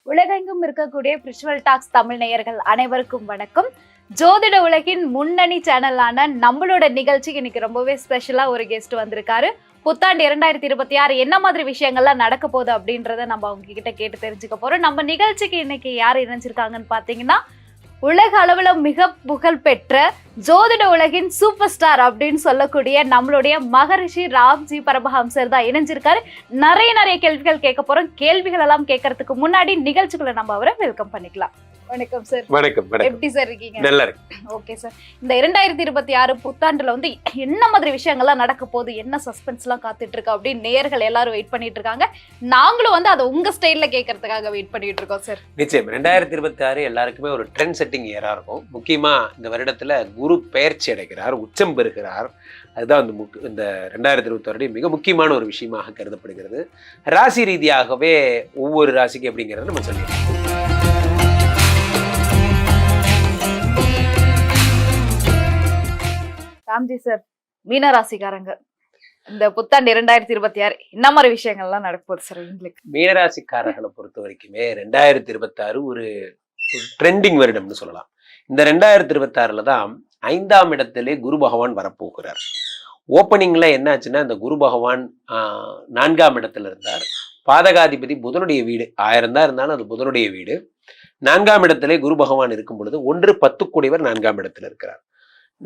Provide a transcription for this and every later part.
உலகெங்கும் இருக்கக்கூடிய பிரிச்சுவல் டாக்ஸ் தமிழ் நேயர்கள் அனைவருக்கும் வணக்கம். ஜோதிட உலகின் முன்னணி சேனலான நம்மளோட நிகழ்ச்சிக்கு இன்னைக்கு ரொம்பவே ஸ்பெஷலா ஒரு கெஸ்ட் வந்திருக்காரு. புத்தாண்டு 2026 என்ன மாதிரி விஷயங்கள்லாம் நடக்க போகுது அப்படின்றத நம்ம அவங்க கிட்ட கேட்டு தெரிஞ்சுக்க போறோம். நம்ம நிகழ்ச்சிக்கு இன்னைக்கு யார் இணைஞ்சிருக்காங்கன்னு பாத்தீங்கன்னா, உலக அளவுல மிக புகழ் பெற்ற ஜோதிட உலகின் சூப்பர் ஸ்டார் அப்படின்னு சொல்லக்கூடிய நம்மளுடைய மகரிஷி ராம்ஜி பரமஹம்சர் தான் இணைஞ்சிருக்காரு. நிறைய கேள்விகள் கேட்க போறோம். கேள்விகள் எல்லாம் கேட்கறதுக்கு முன்னாடி நிகழ்ச்சிக்குள்ள நம்ம அவரை வெல்கம் பண்ணிக்கலாம். வணக்கம் சார். வணக்கம். எப்படி சார் இருக்கீங்க? நல்லா இருக்கு. Okay sir. இந்த 2026 புத்தாண்டுல வந்து என்ன மாதிரி விஷயங்கள்லாம் நடக்க போகுது, என்ன சஸ்பென்ஸ் எல்லாம் காத்துட்டு இருக்கு அப்படின்னு நேயர்கள் எல்லாரும் வெயிட் பண்ணிட்டு இருக்காங்க. நாங்களும் வந்து அதை உங்க ஸ்டைல்ல கேட்கறதுக்காக வெயிட் பண்ணிட்டு இருக்கோம் சார். நிச்சயம் 2026 எல்லாருக்குமே ஒரு ட்ரெண்ட் செட்டிங் இயரா இருக்கும். முக்கியமா இந்த வருடத்துல குரு பெயர்ச்சி அடைகிறார், உச்சம் பெறுகிறார். அதுதான் இந்த 2026 மிக முக்கியமான ஒரு விஷயமாக கருதப்படுகிறது. ராசி ரீதியாகவே ஒவ்வொரு ராசிக்கு எப்படிங்கிறத நம்ம சொல்லிடுறோம். ராம்ஜி சார், மீனராசிக்காரங்க இந்த புத்தாண்டு 2026 என்ன மாதிரி விஷயங்கள்லாம் நடக்க போகுது சார் உங்களுக்கு? மீனராசிக்காரர்களை பொறுத்த வரைக்குமே 2026 ஒரு ட்ரெண்டிங் வருடம்னு சொல்லலாம். இந்த 2026 தான் 5ஆம் இடத்திலே குரு பகவான் வரப்போகிறார். ஓப்பனிங்ல என்ன ஆச்சுன்னா, இந்த குரு பகவான் 4ஆம் இடத்துல இருந்தார். பாதகாதிபதி புதனுடைய வீடு 1000 தான் இருந்தாலும் அது புதனுடைய வீடு. 4ஆம் இடத்திலே குரு பகவான் இருக்கும் பொழுது 1-10 கூடியவர் 4ஆம் இடத்துல இருக்கிறார்.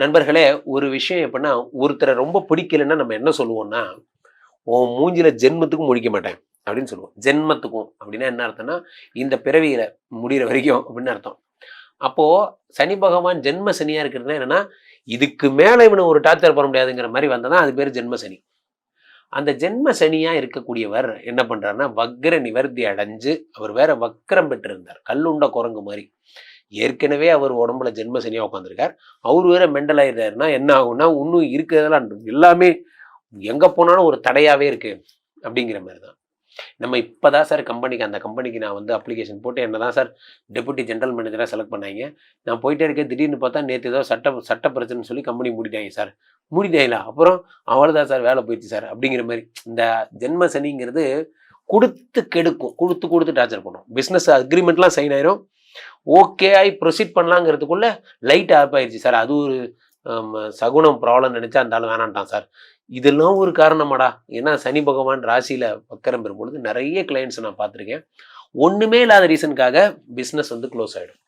நண்பர்களே, ஒரு விஷயம் எப்படின்னா, ஒருத்தரை ரொம்ப பிடிக்கலன்னா நம்ம என்ன சொல்லுவோம்னா, உன் மூஞ்சில ஜென்மத்துக்கும் முடிக்க மாட்டேன் அப்படின்னு சொல்லுவோம். ஜென்மத்துக்கும் அப்படின்னா என்ன அர்த்தம்னா, இந்த பிறவியில முடிகிற வரைக்கும் அப்படின்னு அர்த்தம். அப்போ சனி பகவான் ஜென்ம சனியா இருக்கிறதுனா என்னன்னா, இதுக்கு மேல இவனை ஒரு டார்ச்சர் பண்ண முடியாதுங்கிற மாதிரி வந்ததான் அது பேர் ஜென்ம சனி. அந்த ஜென்ம சனியா இருக்கக்கூடியவர் என்ன பண்றாருன்னா, வக்ர நிவர்த்தி அடைஞ்சு அவர் வேற வக்ரம் பெற்றிருந்தார், கல்லுண்ட குரங்கு மாதிரி. ஏற்கனவே அவர் உடம்புல ஜென்ம சனியா உட்காந்துருக்கார். அவர் வேற மெண்டல் ஆயிடுறாருன்னா என்ன ஆகும்னா, இன்னும் இருக்கிறதெல்லாம் எல்லாமே எங்க போனாலும் ஒரு தடையாவே இருக்கு அப்படிங்கிற மாதிரி தான். நம்ம இப்போதான் சார் அந்த கம்பெனிக்கு நான் வந்து அப்ளிகேஷன் போட்டு என்னதான் சார் டெபுட்டி ஜென்ரல் மேனேஜராக செலக்ட் பண்ணாங்க. நான் போயிட்டே இருக்கேன், திடீர்னு பார்த்தா நேற்று ஏதோ சட்ட பிரச்சனைன்னு சொல்லி கம்பெனி மூடிட்டாங்க சார். மூடிட்டாங்களா? அப்புறம் அவ்வளோதான் சார், வேலை போயிடுச்சு சார் அப்படிங்கிற மாதிரி. இந்த ஜென்ம சனிங்கிறது கொடுத்து கெடுக்கும், கொடுத்து டார்ச்சர் பண்ணும். பிஸ்னஸ் அக்ரிமெண்ட்லாம் சைன் ஆயிரும், ஓகே ஆகி ப்ரொசீட் பண்ணலாங்கிறதுக்குள்ள லைட் ஆப் ஆயிடுச்சு சார். அது ஒரு சகுனம் ப்ராப்ளம் நினைச்சா அந்த ஆள் வேணான்ட்டான் சார். இதெல்லாம் ஒரு காரணமாடா. ஏன்னா சனி பகவான் ராசியில வக்கரம் பெறும்பொழுது நிறைய கிளைண்ட்ஸ் நான் பார்த்துருக்கேன். ஒண்ணுமே இல்லாத ரீசனுக்காக பிஸ்னஸ் வந்து க்ளோஸ் ஆயிடும்.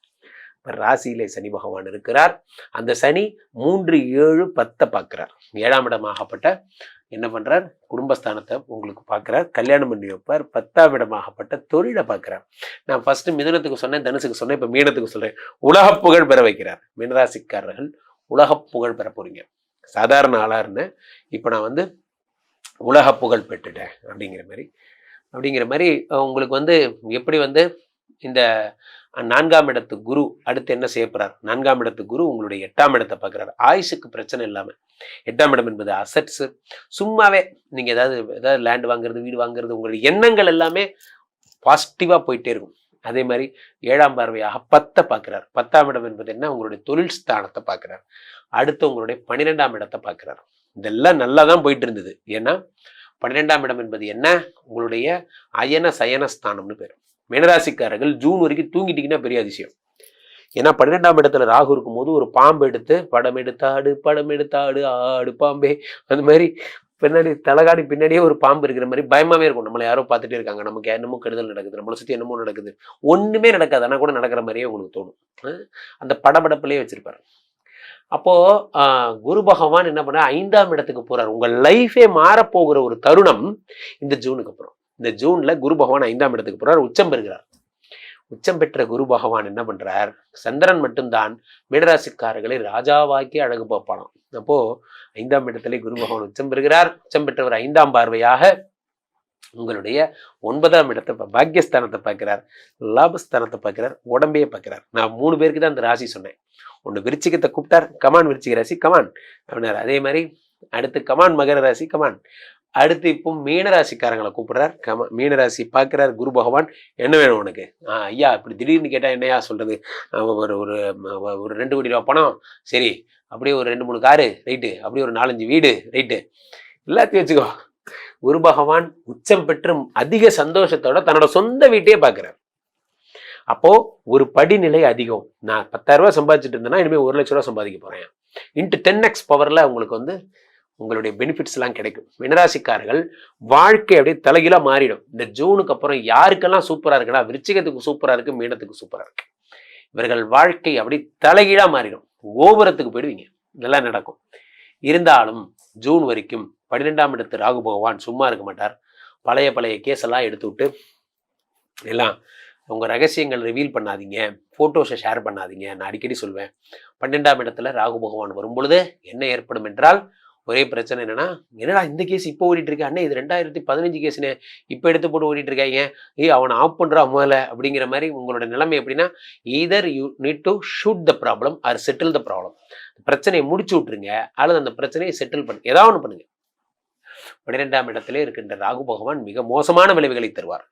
ராசியிலே சனி பகவான் இருக்கிறார். அந்த சனி 3, 7, 10 பார்க்கிறார். 7ஆம் இடமாகப்பட்ட என்ன பண்றார், குடும்பஸ்தானத்தை உங்களுக்கு பார்க்கிறார், கல்யாணம் பண்ணி வைப்பார். 10ஆம் இடமாகப்பட்ட தொழிலை பார்க்கிறார். நான் ஃபர்ஸ்ட் மிதுனத்துக்கு சொன்னேன், தனுசுக்கு சொன்னேன், இப்ப மீனத்துக்கு சொல்றேன். உலக புகழ் பெற வைக்கிறார். மீனராசிக்காரர்கள் உலக புகழ் பெற போறீங்க. சாதாரண ஆளா இருந்தேன், இப்ப நான் வந்து உலக புகழ் பெற்றுட்டேன் அப்படிங்கிற மாதிரி உங்களுக்கு வந்து எப்படி வந்து இந்த 4ஆம் இடத்து குரு அடுத்து என்ன செய்ய போறார்? 4ஆம் இடத்து குரு உங்களுடைய 8ஆம் இடத்தை பார்க்கிறார். ஆயுசுக்கு பிரச்சனை இல்லாம. 8ஆம் இடம் என்பது அசட்ஸ். சும்மாவே நீங்க ஏதாவது லேண்ட் வாங்குறது, வீடு வாங்குறது, உங்களுடைய எண்ணங்கள் எல்லாமே பாசிட்டிவா போயிட்டே இருக்கும். அதே மாதிரி 7ஆம் பார்வையாக 10 பார்க்கிறார். 10ஆம் இடம் என்பது என்ன? உங்களுடைய தொழில் ஸ்தானத்தை பார்க்கிறார். அடுத்து உங்களுடைய 12ஆம் இடத்தை பார்க்கிறார். இதெல்லாம் நல்லா தான் போயிட்டு இருந்தது. ஏன்னா 12ஆம் இடம் என்பது என்ன? உங்களுடைய அயன சயன ஸ்தானம்னு பேர். மீனராசிக்காரர்கள் ஜூன் வரைக்கும் தூங்கிட்டீங்கன்னா பெரிய அதிசயம். ஏன்னா 12ஆம் இடத்துல ராகு இருக்கும் போது ஒரு பாம்பு எடுத்து படம் எடுத்தாடு ஆடு பாம்பே, அந்த மாதிரி பின்னாடி தலகாடி பின்னாடியே ஒரு பாம்பு இருக்கிற மாதிரி பயமாவே இருக்கும். நம்மளை யாரோ பார்த்துட்டே இருக்காங்க, நமக்கு என்னமோ கெடுதல் நடக்குது, நம்மளை சுற்றி என்னமோ நடக்குது. ஒண்ணுமே நடக்காது, ஆனால் கூட நடக்கிற மாதிரியே உங்களுக்கு தோணும். அந்த படபடப்புலேயே வச்சிருப்பாரு. அப்போ குரு பகவான் என்ன பண்ண 5ஆம் இடத்துக்கு போறார். உங்க லைஃபே மாறப்போகிற ஒரு தருணம் இந்த ஜூனுக்கு அப்புறம். இந்த ஜூன்ல குரு பகவான் 5ஆம் இடத்துக்கு போறார், உச்சம் பெறுகிறார். உச்சம் பெற்ற குரு பகவான் என்ன பண்றார்? சந்திரன் மட்டும்தான் மீனராசிக்காரர்களை ராஜாவாக்கி அழகு பார்ப்பானாம். அப்போ 5ஆம் இடத்திலே குரு பகவான் உச்சம் பெறுகிறார். உச்சம் பெற்றவர் 5ஆம் பார்வையாக உங்களுடைய 9ஆம் இடத்தை பாக்கியஸ்தானத்தை பார்க்கிறார், லாபஸ்தானத்தை பார்க்கிறார், உடம்பையே பார்க்கிறார். நான் 3 பேருக்கு தான் அந்த ராசி சொன்னேன். ஒன்று விருச்சிகத்தை கூப்பிட்டார், கமான் விருச்சிக ராசி கமான் அப்படின்னாரு. அதே மாதிரி அடுத்து கமான் மகர ராசி கமான். அடுத்து இப்போ மீனராசிக்காரங்களை கூப்பிடுறார். மீனராசி பார்க்கிறார் குரு பகவான். என்ன வேணும் உனக்கு? ஐயா இப்படி திடீர்னு கேட்டா என்னையா சொல்றது? ஒரு 2 கோடி ரூபா பணம், சரி. அப்படியே ஒரு 2-3 காரு, ரைட்டு. அப்படியே ஒரு 4-5 வீடு, ரைட்டு. எல்லாத்தையும் வச்சுக்கோ. குரு பகவான் உச்சம் பெற்று அதிக சந்தோஷத்தோட தன்னோட சொந்த வீட்டையே பார்க்கிறார். அப்போ ஒரு படிநிலை அதிகம். நான் 10,000 ரூபாய் சம்பாதிச்சுட்டு இருந்தேன்னா இனிமேல் 1,00,000 ரூபாய் சம்பாதிக்க போறேன். இன்ட்டு 10x பவர்ல உங்களுக்கு வந்து உங்களுடைய பெனிஃபிட்ஸ் எல்லாம் கிடைக்கும். மீனராசிக்காரர்கள் வாழ்க்கை அப்படியே தலைகீழா மாறிடும். இந்த ஜூனுக்கு அப்புறம் யாருக்கெல்லாம் சூப்பரா இருக்குன்னா, விருச்சிகத்துக்கு சூப்பரா இருக்கு, மீனத்துக்கு சூப்பரா இருக்கு. இவர்கள் வாழ்க்கை அப்படி தலைகீழா மாறிடும். கோபுரத்துக்கு போயிடுவீங்க. நல்லா நடக்கும். இருந்தாலும் ஜூன் வரைக்கும் 12ஆம் இடத்து ராகு பகவான் சும்மா இருக்க மாட்டார். பழைய கேஸ் எல்லாம் எடுத்து விட்டு எல்லாம் உங்கள் ரகசியங்கள் ரிவீல் பண்ணாதீங்க, ஃபோட்டோஸை ஷேர் பண்ணாதீங்க. நான் அடிக்கடி சொல்வேன், 12ஆம் இடத்துல ராகு பகவான் வரும் பொழுது என்ன ஏற்படும் என்றால், ஒரே பிரச்சனை என்னன்னா, என்னடா இந்த கேஸ் இப்போ ஓடிட்டு இருக்கேன், அண்ணே இது 2015 கேஸ்னே இப்போ எடுத்து போட்டு ஓடிட்டு இருக்காங்க, அவனை ஆஃப் பண்ணுறா முதல்ல அப்படிங்கிற மாதிரி உங்களோட நிலைமை எப்படின்னா, either you need to shoot the problem or settle the problem. பிரச்சனையை முடிச்சு விட்டுருங்க அல்லது அந்த பிரச்சனையை செட்டில் பண்ணு, ஏதாவது ஒன்று பண்ணுங்க. 12ஆம் இடத்திலே இருக்கின்ற ராகு பகவான் மிக மோசமான விளைவுகளை தருவார்.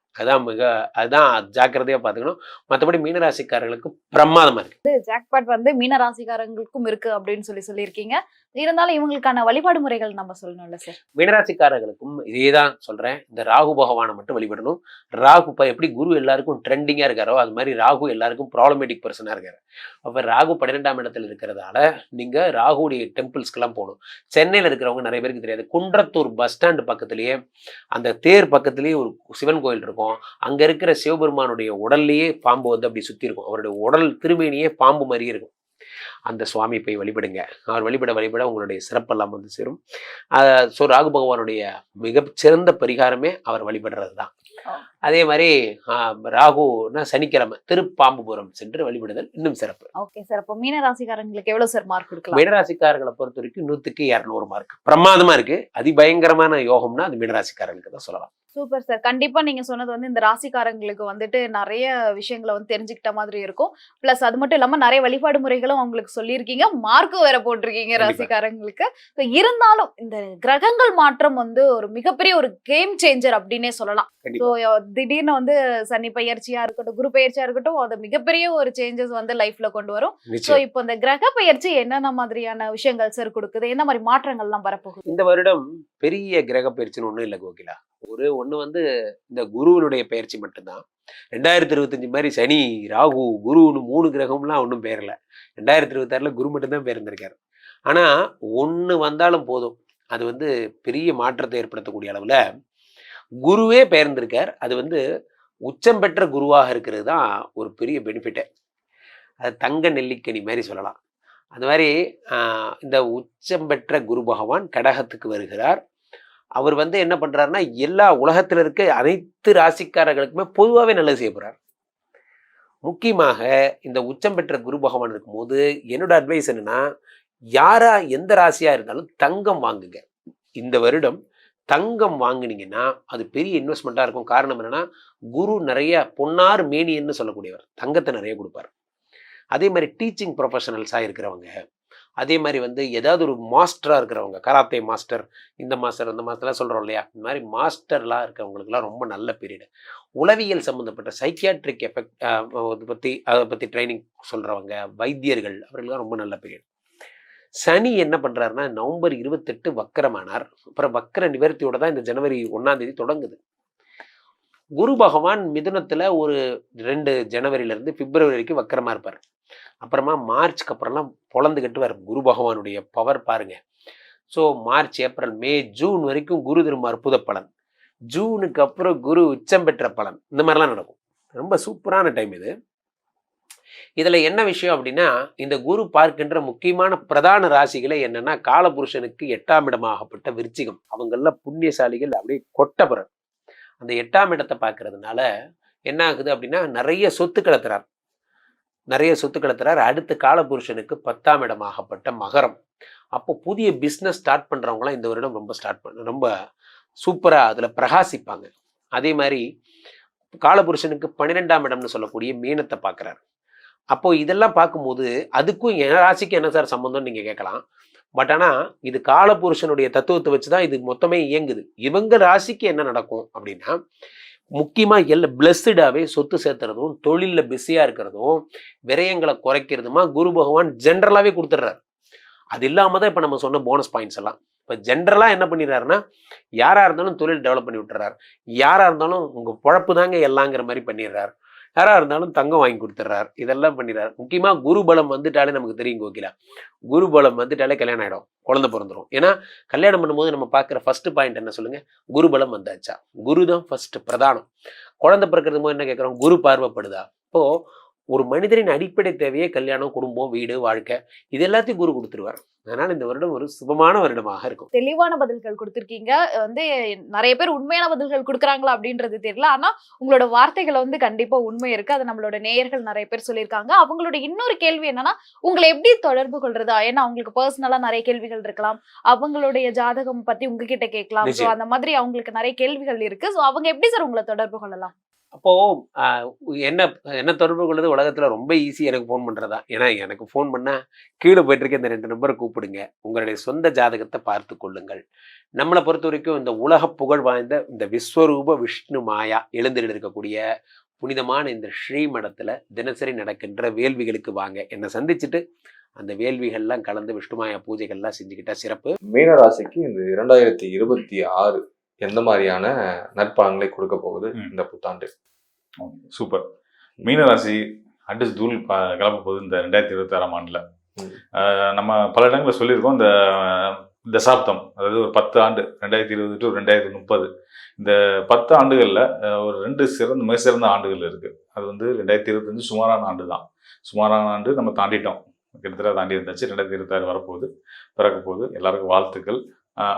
அதுதான் ஜாக்கிரதையா பாத்துக்கணும். மற்றபடி மீனராசிக்காரர்களுக்கு பிரமாதமா இருக்கு. ஜாக்பாட் வந்து மீனராசிக்காரங்களுக்கும் இருக்கு அப்படின்னு சொல்லியிருக்கீங்க. இருந்தாலும் இவங்களுக்கான வழிபாடு முறைகள் நம்ம சொல்லணும்ல சார்? மீனராசிக்காரர்களுக்கும் இதேதான் சொல்றேன். இந்த ராகு பகவானை மட்டும் வழிபடணும். ராகு எப்படி குரு எல்லாருக்கும் ட்ரெண்டிங்கா இருக்காரோ அது மாதிரி ராகு எல்லாருக்கும் ப்ராப்ளமேட்டிக் பர்சனா இருக்காரு. அப்ப ராகு 12ஆம் இடத்துல இருக்கிறதால நீங்க ராகுடைய டெம்பிள்ஸ்க்கெல்லாம் போகணும். சென்னையில இருக்கிறவங்க நிறைய பேருக்கு தெரியாது, குன்றத்தூர் பஸ் ஸ்டாண்டு பக்கத்திலேயே அந்த தேர் பக்கத்திலேயே ஒரு சிவன் கோயில் இருக்கும். அங்க இருக்கிற சிவபெருமானுடைய உடல்லையே பாம்பு வந்து அப்படி சுத்தி இருக்கும். அவருடைய உடல் திருமேனியே பாம்பு மாதிரியே இருக்கும். அந்த சுவாமி போய் வழிபடுங்க. அவர் வழிபட உங்களுடைய சிறப்பெல்லாம் வந்து சேரும். ஸோ ராகு பகவானுடைய மிகச்சிறந்த பரிகாரமே அவர் வழிபடுறது தான். அதே மாதிரி ராகுனா சனிக்கிழமை திருப்பாம்புபுரம் சென்று வழிபடுதல் இன்னும் சிறப்பு. Okay sir. அப்போ மீனராசிக்காரங்களுக்கு எவ்வளவு சார் மார்க் கொடுக்கலாம்? மீனராசிக்காரர்களை பொறுத்த வரைக்கும் 100க்கு 200 மார்க் பிரமாதமா இருக்கு. அதிபயங்கரமான யோகம்னா அது மீனராசிக்காரர்களுக்கு தான் சொல்லலாம். Super sir. கண்டிப்பா நீங்க சொன்னது வந்து இந்த ராசிக்காரங்களுக்கு வந்துட்டு நிறைய விஷயங்களை வந்து தெரிஞ்சுக்கிட்ட மாதிரி இருக்கும். பிளஸ் அது மட்டும் இல்லாம நிறைய வழிபாடு முறைகளும் அவங்களுக்கு சொல்லியிருக்கீங்க, மார்க்கும் வேற போட்டிருக்கீங்க ராசிக்காரங்களுக்கு. இருந்தாலும் இந்த கிரகங்கள் மாற்றம் வந்து ஒரு மிகப்பெரிய ஒரு கேம் சேஞ்சர் அப்படின்னே சொல்லலாம். திடீர்னு வந்து சனி பயிற்சியா இருக்கட்டும், குரு பயிற்சியா இருக்கட்டும், அது மிகப்பெரிய ஒரு சேஞ்சஸ் வந்து லைஃப்ல கொண்டு வரும். சோ இப்போ இந்த கிரக பயிற்சி என்னென்ன மாதிரியான விஷயங்கள் சார் கொடுக்குது, என்ன மாதிரி மாற்றங்கள் எல்லாம் வரப்போகுது? இந்த வருடம் பெரிய கிரக பயிற்சின்னு ஒண்ணும் இல்லை கோகிலா. ஒண்ணு வந்து இந்த குருவினுடைய பயிற்சி மட்டும்தான். 2025 மாதிரி சனி ராகு குருன்னு 3 கிரகம்லாம் ஒன்றும் பேரல. 2026ல குரு மட்டும்தான் பேர்ந்திருக்காரு. ஆனா ஒண்ணு வந்தாலும் போதும், அது வந்து பெரிய மாற்றத்தை ஏற்படுத்தக்கூடிய அளவுல குருவே பெயர்ந்திருக்கார். அது வந்து உச்சம் பெற்ற குருவாக இருக்கிறது தான் ஒரு பெரிய பெனிஃபிட்டே. அது தங்க நெல்லிக்கனி மாதிரி சொல்லலாம். அது மாதிரி இந்த உச்சம் பெற்ற குரு பகவான் கடகத்துக்கு வருகிறார். அவர் வந்து என்ன பண்றாருன்னா, எல்லா உலகத்தில் இருக்க அனைத்து ராசிக்காரர்களுக்குமே பொதுவாகவே நல்லது செய்ய போறார். முக்கியமாக இந்த உச்சம் பெற்ற குரு பகவான் இருக்கும்போது என்னோட அட்வைஸ் என்னன்னா, எந்த ராசியா இருந்தாலும் தங்கம் வாங்குங்க. இந்த வருடம் தங்கம் வாங்கினீங்கன்னா அது பெரிய இன்வெஸ்ட்மெண்ட்டாக இருக்கும். காரணம் என்னன்னா, குரு நிறைய பொன்னார் மேனின்னு சொல்லக்கூடியவர், தங்கத்தை நிறைய கொடுப்பார். அதே மாதிரி டீச்சிங் ப்ரொஃபஷனல்ஸாக இருக்கிறவங்க, அதே மாதிரி வந்து ஏதாவது ஒரு மாஸ்டராக இருக்கிறவங்க, கராத்தே மாஸ்டர், இந்த மாஸ்டர் அந்த மாஸ்டர்லாம் சொல்கிறோம் இல்லையா, இந்த மாதிரி மாஸ்டர்லாம் இருக்கிறவங்களுக்குலாம் ரொம்ப நல்ல பீரியடு. உளவியல் சம்மந்தப்பட்ட சைக்கியாட்ரிக் அதை பற்றி ட்ரைனிங் சொல்கிறவங்க, வைத்தியர்கள், அவர்களுக்கெல்லாம் ரொம்ப நல்ல பீரியட். சனி என்ன பண்றாருன்னா, நவம்பர் 28 வக்கரமானார். அப்புறம் வக்கர நிவர்த்தியோட தான் இந்த ஜனவரி 1ஆம் தேதி தொடங்குது. குரு பகவான் மிதுனத்துல ஒரு 2 ஜனவரியிலிருந்து பிப்ரவரி வரைக்கும் வக்கரமா இருப்பார். அப்புறமா மார்ச்சுக்கு அப்புறம்லாம் பொழந்து கட்டுவார். குரு பகவானுடைய பவர் பாருங்க. ஸோ மார்ச், ஏப்ரல், மே, ஜூன் வரைக்கும் குரு திரும்ப அற்புத பலன். ஜூனுக்கு அப்புறம் குரு உச்சம் பெற்ற பலன். இந்த மாதிரிலாம் நடக்கும். ரொம்ப சூப்பரான டைம் இது. இதுல என்ன விஷயம் அப்படின்னா, இந்த குரு பார்க்கின்ற முக்கியமான பிரதான ராசிகளே என்னன்னா, காலபுருஷனுக்கு 8ஆம் இடமாகப்பட்ட விருச்சிகம். அவங்கள புண்ணியசாலிகள் அப்படியே கொட்டப்புறம் அந்த 8ஆம் இடத்தை பார்க்கறதுனால என்ன ஆகுது அப்படின்னா, நிறைய சொத்துக்களை தரார். அடுத்த காலபுருஷனுக்கு 10ஆம் இடமாகப்பட்ட மகரம். அப்போ புதிய பிஸ்னஸ் ஸ்டார்ட் பண்றவங்களாம் இந்த வருடம் ரொம்ப சூப்பரா அதுல பிரகாசிப்பாங்க. அதே மாதிரி காலபுருஷனுக்கு 12ஆம் இடம்னு சொல்லக்கூடிய மீனத்தை பார்க்கிறார். அப்போ இதெல்லாம் பார்க்கும்போது அதுக்கும் என் ராசிக்கு என்ன சார் சம்பந்தம் நீங்க கேட்கலாம். பட் ஆனா இது காலபுருஷனுடைய தத்துவத்தை வச்சுதான் இது மொத்தமே இயங்குது. இவங்க ராசிக்கு என்ன நடக்கும் அப்படின்னா, முக்கியமா பிளஸ்டாவே சொத்து சேர்த்துறதும், தொழில பிஸியா இருக்கிறதும், விரயங்களை குறைக்கிறதுமா குரு பகவான் ஜென்ரலாவே கொடுத்துட்றாரு. அது இல்லாம தான் இப்ப நம்ம சொன்ன போனஸ் பாயிண்ட்ஸ் எல்லாம். இப்ப ஜென்ரலா என்ன பண்ணிடுறாருன்னா, யாரா இருந்தாலும் தொழில் டெவலப் பண்ணி விட்டுறாரு. யாரா இருந்தாலும் உங்க பொழப்பு தாங்க எல்லாங்கிற மாதிரி பண்ணிடுறாரு. யாரா இருந்தாலும் தங்கம் வாங்கி கொடுத்துட்றாரு, இதெல்லாம் பண்ணிடுறாரு. முக்கியமா குரு பலம் வந்துட்டாலே நமக்கு தெரியும் கோகிலா, குரு பலம் வந்துட்டாலே கல்யாணம் ஆயிடும், குழந்தை பிறந்துரும். ஏன்னா கல்யாணம் பண்ணும்போது நம்ம பார்க்குற ஃபர்ஸ்ட் பாயிண்ட் என்ன சொல்லுங்க, குரு பலம் வந்தாச்சா, குரு தான் ஃபர்ஸ்ட் பிரதானம். குழந்தை பிறக்கிறது போது என்ன கேட்குறோம், குரு பார்வைப்படுதா. இப்போ ஒரு மனிதரின் அடிப்படை தேவையே கல்யாணம், குடும்பம், வீடு, வாழ்க்கை, இது எல்லாத்தையும் குரு கொடுத்துருவார். அதனால இந்த வருடம் ஒரு சுபமான வருடமாக இருக்கும். தெளிவான பதில்கள் கொடுத்திருக்கீங்க. வந்து நிறைய பேர் உண்மையான பதில்கள் கொடுக்குறாங்களா அப்படின்றது தெரியல. ஆனா உங்களோட வார்த்தைகள் வந்து கண்டிப்பா உண்மை இருக்கு. அது நம்மளோட நேயர்கள் நிறைய பேர் சொல்லியிருக்காங்க. அவங்களோட இன்னொரு கேள்வி என்னன்னா, உங்களை எப்படி தொடர்பு கொள்றதா? ஏன்னா அவங்களுக்கு பர்சனலா நிறைய கேள்விகள் இருக்கலாம். அவங்களுடைய ஜாதகம் பத்தி உங்ககிட்ட கேட்கலாம். ஸோ நிச்சயம். அந்த மாதிரி அவங்களுக்கு நிறைய கேள்விகள் இருக்கு. ஸோ அவங்க எப்படி சார் உங்களை தொடர்பு கொள்ளலாம்? அப்போ என்ன என்ன தொடர்பு கொள்வது உலகத்துல ரொம்ப ஈஸி, எனக்கு ஃபோன் பண்றதா. ஏன்னா எனக்கு ஃபோன் பண்ணா கீழே போயிட்டு இருக்க இந்த 2 நம்பரை கூப்பிடுங்க, உங்களுடைய சொந்த ஜாதகத்தை பார்த்து கொள்ளுங்கள். நம்மளை பொறுத்த வரைக்கும் இந்த உலக புகழ் வாய்ந்த இந்த விஸ்வரூப விஷ்ணு மாயா எழுந்தில் இருக்கக்கூடிய புனிதமான இந்த ஸ்ரீமடத்துல தினசரி நடக்கின்ற வேள்விகளுக்கு வாங்க, என்னை சந்திச்சுட்டு அந்த வேள்விகள்லாம் கலந்து விஷ்ணுமாயா பூஜைகள்லாம் செஞ்சுக்கிட்டா சிறப்பு. மீனராசிக்கு இந்த 2026 எந்த மாதிரியான நற்பலன்களை கொடுக்க போகுது இந்த புத்தாண்டு? சூப்பர். மீனராசி அட்ரஸ் தூள் கிளம்ப போகுது இந்த 2026ஆம் ஆண்டுல. நம்ம பல இடங்களில் சொல்லியிருக்கோம், இந்த தசாப்தம், அதாவது ஒரு 10 ஆண்டு 2020 to 2030, இந்த 10 ஆண்டுகளில் ஒரு 2 மிக சிறந்த ஆண்டுகள் இருக்குது. அது வந்து 2025 சுமாரான ஆண்டு தான். சுமாரான ஆண்டு நம்ம தாண்டிட்டோம், கிட்டத்தட்ட தாண்டி இருந்தாச்சு. 2026 வரப்போகுது, பிறக்க போகுது. எல்லாருக்கும் வாழ்த்துக்கள்.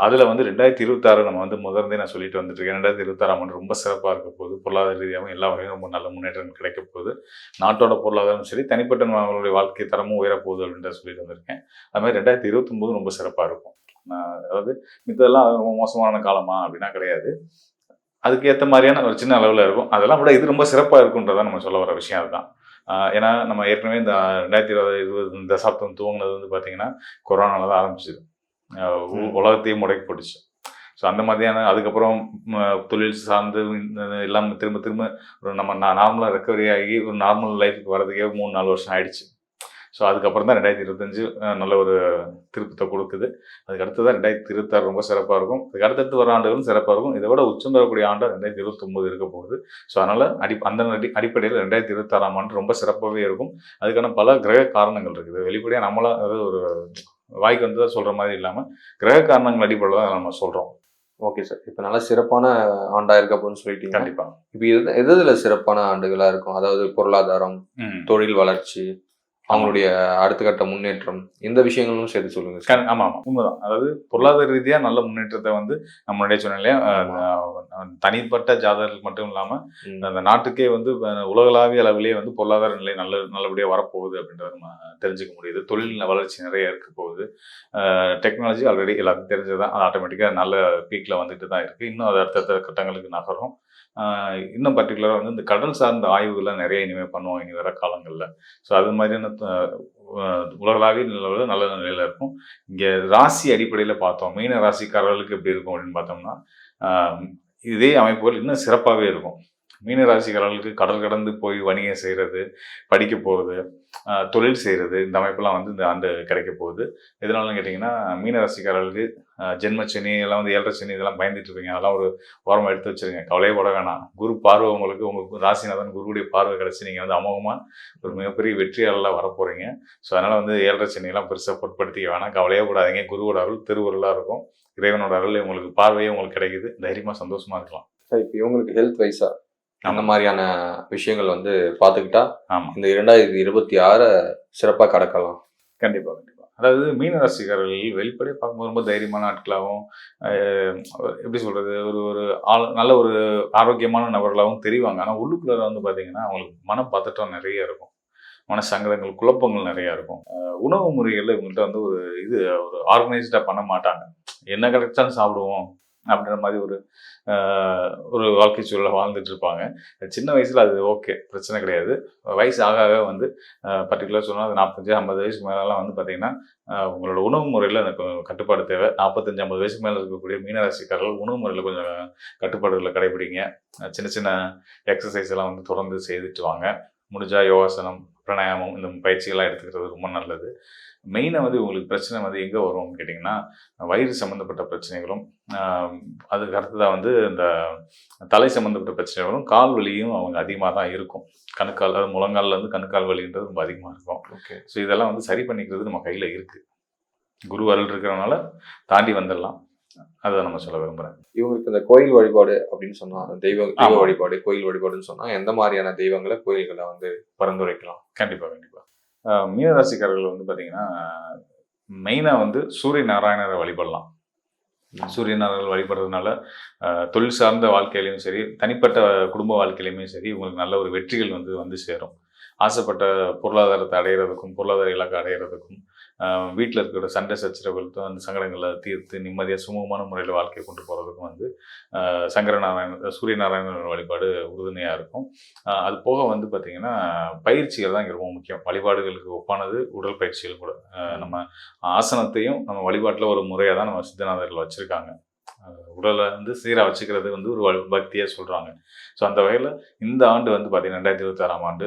அதில் வந்து 2026 நம்ம வந்து முதல்ல நான் சொல்லிட்டு வந்துட்டு இருக்கேன். 2026ஆம் ஆண்டு ரொம்ப சிறப்பாக இருக்க போகுது. பொருளாதார ரீதியாகவும் எல்லா வகையும் ரொம்ப நல்ல முன்னேற்றம் கிடைக்க போகுது. நாட்டோட பொருளாதாரம் சரி, தனிப்பட்ட நம்மளுடைய வாழ்க்கை தரமும் உயரப்போகுது அப்படின்றத சொல்லிட்டு வந்திருக்கேன். அதுமாதிரி 2029 ரொம்ப சிறப்பாக இருக்கும். அதாவது மித்தெல்லாம் மோசமான காலமா அப்படின்னா கிடையாது, அதுக்கு ஏற்ற மாதிரியான ஒரு சின்ன அளவில் இருக்கும். அதெல்லாம் விட இது ரொம்ப சிறப்பாக இருக்குன்றதான் நம்ம சொல்ல வர விஷயம். அதுதான். ஏன்னா நம்ம ஏற்கனவே இந்த 2020 தசாப்தம் துவங்கினது வந்து பார்த்தீங்கன்னா கொரோனால தான் ஆரம்பிச்சுது. உலகத்தையும் முடக்கி போட்டுச்சு. ஸோ அந்த மாதிரியான அதுக்கப்புறம் தொழில் சார்ந்து எல்லாம் திரும்ப திரும்ப ஒரு நம்ம நார்மலாக ரெக்கவரி ஆகி ஒரு நார்மல் லைஃபுக்கு வரதுக்கே 3-4 வருஷம் ஆயிடுச்சு. ஸோ அதுக்கப்புறம் தான் 2025 நல்ல ஒரு திருப்பத்தை கொடுக்குது. அதுக்கு அடுத்து தான் 2026 ரொம்ப சிறப்பாக இருக்கும். அதுக்கு அடுத்தடுத்து வர ஆண்டுகளும் சிறப்பாக இருக்கும். இதை விட உச்சம் பெறக்கூடிய ஆண்டு 2029 இருக்க போகுது. ஸோ அதனால் அந்த அடிப்படையில் 2026ஆம் ஆண்டு ரொம்ப சிறப்பாகவே இருக்கும். அதுக்கான பல கிரக காரணங்கள் இருக்குது. வெளிப்படையாக நம்மளாம் அதாவது ஒரு வாய்க்கு வந்து சொல்கிற மாதிரி இல்லாமல் கிரக காரணங்கள் அடிப்படையில் தான் நம்ம சொல்கிறோம். ஓகே சார், இப்போ நல்லா சிறப்பான ஆண்டா இருக்க போகுதுன்னு சொல்லிட்டீங்க. கண்டிப்பாக. இப்போ எதுல சிறப்பான ஆண்டுகளா இருக்கும்? அதாவது பொருளாதாரம், தொழில் வளர்ச்சி, அவங்களுடைய அடுத்த கட்ட முன்னேற்றம், இந்த விஷயங்களும் சேர்த்து சொல்லுங்க சார். ஆமாம், உண்மைதான். அதாவது பொருளாதார ரீதியாக நல்ல முன்னேற்றத்தை வந்து நம்மளுடைய சொன்னாலே தனிப்பட்ட ஜாதகர்கள் மட்டும் இல்லாமல் அந்த நாட்டுக்கே வந்து உலகளாவிய அளவிலேயே வந்து பொருளாதார நிலை நல்லபடியாக வரப்போகுது அப்படின்றத நம்ம தெரிஞ்சுக்க முடியுது. தொழில் வளர்ச்சி நிறைய இருக்க போகுது. டெக்னாலஜி ஆல்ரெடி எல்லாருக்கும் தெரிஞ்சதான், அது ஆட்டோமேட்டிக்காக நல்ல பீக்கில் வந்துட்டு தான் இருக்குது. இன்னும் அது அடுத்தடுத்த கட்டங்களுக்கு நகரும். இன்னும் பர்டிகுலராக வந்து இந்த கடல் சார்ந்த ஆய்வுகள்லாம் நிறைய இனிமேல் பண்ணுவோம் இனி வர காலங்களில். ஸோ அது மாதிரியான உலகளாவிய நிலவில் நல்ல நிலையில் இருக்கும். இங்கே ராசி அடிப்படையில் பார்த்தோம், மீன ராசிக்காரர்களுக்கு எப்படி இருக்கும் அப்படின்னு பார்த்தோம்னா இதே அமைப்புகள் இன்னும் சிறப்பாகவே இருக்கும். மீன ராசிக்காரர்களுக்கு கடல் கடந்து போய் வணிகம் செய்கிறது, படிக்க போகிறது, தொழில் செய்கிறது, இந்த அமைப்பெல்லாம் வந்து இந்த ஆண்டு கிடைக்க போகுது. எதனாலும் கேட்டிங்கன்னா மீன ராசிக்காரர்களுக்கு ஜென்மச்சனி எல்லாம் வந்து 7.5 சனி இதெல்லாம் பயந்துட்டு இருப்பீங்க. அதெல்லாம் ஒரு ஓரமாக எடுத்து வச்சுருங்க, கவலையே பட வேணாம். குரு பார்வை உங்களுக்கு உங்கள் ராசிநாதன் குருவுடைய பார்வை கிடச்சி நீங்கள் வந்து அமோகமாக ஒரு மிகப்பெரிய வெற்றியாளராக வரப்போகிறீங்க. ஸோ அதனால் வந்து 7.5 சனியெல்லாம் பெருசாக பொருட்படுத்திக்க வேணாம், கவலையே படாதீங்க. குருவோட அருள் திருவுருளாக இருக்கும். இறைவனோட அருள் உங்களுக்கு பார்வையே உங்களுக்கு கிடைக்குது. தைரியமாக சந்தோஷமாக இருக்கலாம். சார், இப்போ இவங்களுக்கு ஹெல்த் வைஸா அந்த மாதிரியான விஷயங்கள் வந்து பார்த்துக்கிட்டா ஆமாம், இந்த 2026 சிறப்பாக கடக்கலாம். கண்டிப்பாக கண்டிப்பாக. அதாவது மீனராசிக்காரர்கள் வெளிப்படையாக பார்க்கும்போது ரொம்ப தைரியமான ஆட்களாகவும் எப்படி சொல்கிறது ஒரு நல்ல ஒரு ஆரோக்கியமான நபர்களாகவும் தெரிவாங்க. ஆனால் உள்ளுக்குள்ளே வந்து பார்த்தீங்கன்னா அவங்களுக்கு மனப்பதட்டம் நிறைய இருக்கும், மனசங்கடங்கள், குழப்பங்கள் நிறையா இருக்கும். உணவு முறைகளில் இவங்கள்ட்ட வந்து ஒரு ஆர்கனைஸ்டாக பண்ண மாட்டாங்க. என்ன கிடைச்சாலும் சாப்பிடுவோம் அப்படின்ற மாதிரி ஒரு வாழ்க்கை சூழலை வாழ்ந்துட்டு இருப்பாங்க. சின்ன வயசில் அது ஓகே, பிரச்சனை கிடையாது. வயசு ஆக ஆக வந்து பர்டிகுலர் சொன்னால் அது 45-50 வயசுக்கு மேலெலாம் வந்து பார்த்திங்கன்னா உங்களோட உணவு முறையில் எனக்கு கட்டுப்பாடு தேவை. 45-50 வயசுக்கு மேலே இருக்கக்கூடிய மீனராசிக்காரர்கள் உணவு முறையில் கொஞ்சம் கட்டுப்பாடுகளை கடைபிடிங்க. சின்ன சின்ன எக்ஸசைஸ் எல்லாம் வந்து தொடர்ந்து செய்துட்டு வாங்க. முடிஞ்சா யோகாசனம், பிராணாயாமம் இந்த பயிற்சிகள்லாம் எடுத்துக்கிறது ரொம்ப நல்லது. மெயினாக வந்து உங்களுக்கு பிரச்சனை வந்து எங்கே வரும்னு கேட்டிங்கன்னா, வயிறு சம்மந்தப்பட்ட பிரச்சனைகளும், அதுக்கு அடுத்ததாக வந்து இந்த தலை சம்மந்தப்பட்ட பிரச்சனைகளும், கால் வலியும் அவங்க அதிகமாக தான் இருக்கும். கணுக்கால், அதாவது முழங்கால்லேருந்து கணுக்கால் வலின்றது ரொம்ப அதிகமாக இருக்கும். ஓகே. ஸோ இதெல்லாம் வந்து சரி பண்ணிக்கிறது நம்ம கையில் இருக்குது. குரு அருள் இருக்கிறனால தாண்டி வந்துடலாம். அதை நம்ம சொல்ல விரும்புகிறேன். இவங்களுக்கு இந்த கோயில் வழிபாடு அப்படின்னு சொன்னா, தெய்வ ஆமா. வழிபாடு, கோயில் வழிபாடுன்னு சொன்னா எந்த மாதிரியான தெய்வங்களை கோயில்களை வந்து பரிந்துரைக்கலாம்? கண்டிப்பாக. மீனராசிக்காரர்கள் வந்து பார்த்தீங்கன்னா, மெயினாக வந்து சூரிய நாராயணரை வழிபடலாம். சூரிய நாராயணர் வழிபடுறதுனால தொழில் சார்ந்த வாழ்க்கையிலையும் சரி, தனிப்பட்ட குடும்ப வாழ்க்கையிலையுமே சரி, உங்களுக்கு நல்ல ஒரு வெற்றிகள் வந்து சேரும். ஆசைப்பட்ட பொருளாதாரத்தை அடையிறதுக்கும், பொருளாதார இலக்கை அடையிறதுக்கும், வீட்டில் இருக்கிற சண்டை சச்சரவுகள், அந்த சங்கடங்களை தீர்த்து நிம்மதியாக சுமூகமான முறையில் வாழ்க்கையை கொண்டு போகிறதுக்கும் வந்து சூரிய நாராயணர் வழிபாடு உறுதுணையாக இருக்கும். அது போக வந்து பார்த்திங்கன்னா, பயிற்சிகள் தான் இங்கே ரொம்ப முக்கியம். வழிபாடுகளுக்கு ஒப்பானது உடல் பயிற்சிகள் கூட. நம்ம ஆசனத்தையும் நம்ம வழிபாட்டில் ஒரு முறையாக தான் நம்ம சித்தநாதர்கள் வச்சுருக்காங்க. உடலை வந்து சீராக வச்சுக்கிறது வந்து ஒரு பக்தியாக சொல்கிறாங்க. ஸோ அந்த வகையில் இந்த ஆண்டு வந்து பார்த்திங்கன்னா 2026ஆம் ஆண்டு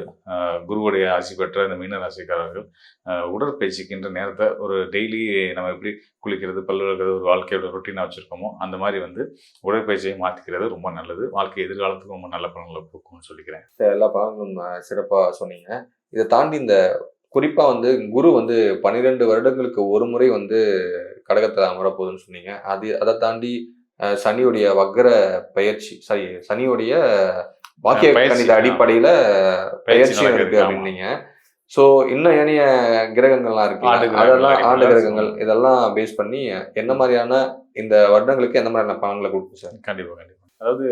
குருவுடைய ஆசி பெற்ற இந்த மீன ராசிக்காரர்கள் உடற்பயிற்சிக்கின்ற நேரத்தை ஒரு டெய்லி நம்ம எப்படி குளிக்கிறது, பல்லு விளக்குறது ஒரு வாழ்க்கையோட ரொட்டீனாக வச்சுருக்கோமோ அந்த மாதிரி வந்து உடற்பயிற்சியை மாற்றிக்கிறது ரொம்ப நல்லது. வாழ்க்கை எதிர்காலத்துக்கு ரொம்ப நல்ல பலன்களை கொடுக்கும்னு சொல்லிக்கிறேன். எல்லா பலன்களும் சிறப்பாக சொன்னீங்க. இதை தாண்டி இந்த குறிப்பா வந்து குரு வந்து 12 வருடங்களுக்கு ஒரு முறை வந்து கடகத்துல அமரப்போகுதுன்னு சொன்னீங்க. அதை தாண்டி சனியுடைய வக்ர பயிற்சி, சனியுடைய வாக்கிய கணித அடிப்படையில பயிற்சியும் இருக்கு அப்படின்னீங்க. சோ இன்னும் ஏனைய கிரகங்கள்லாம் இருக்கு, அதெல்லாம் ஆண்டு கிரகங்கள், இதெல்லாம் பேஸ் பண்ணி என்ன மாதிரியான இந்த வருடங்களுக்கு எந்த மாதிரியான பலன்களை கொடுக்கும் சார்? கண்டிப்பா. அதாவது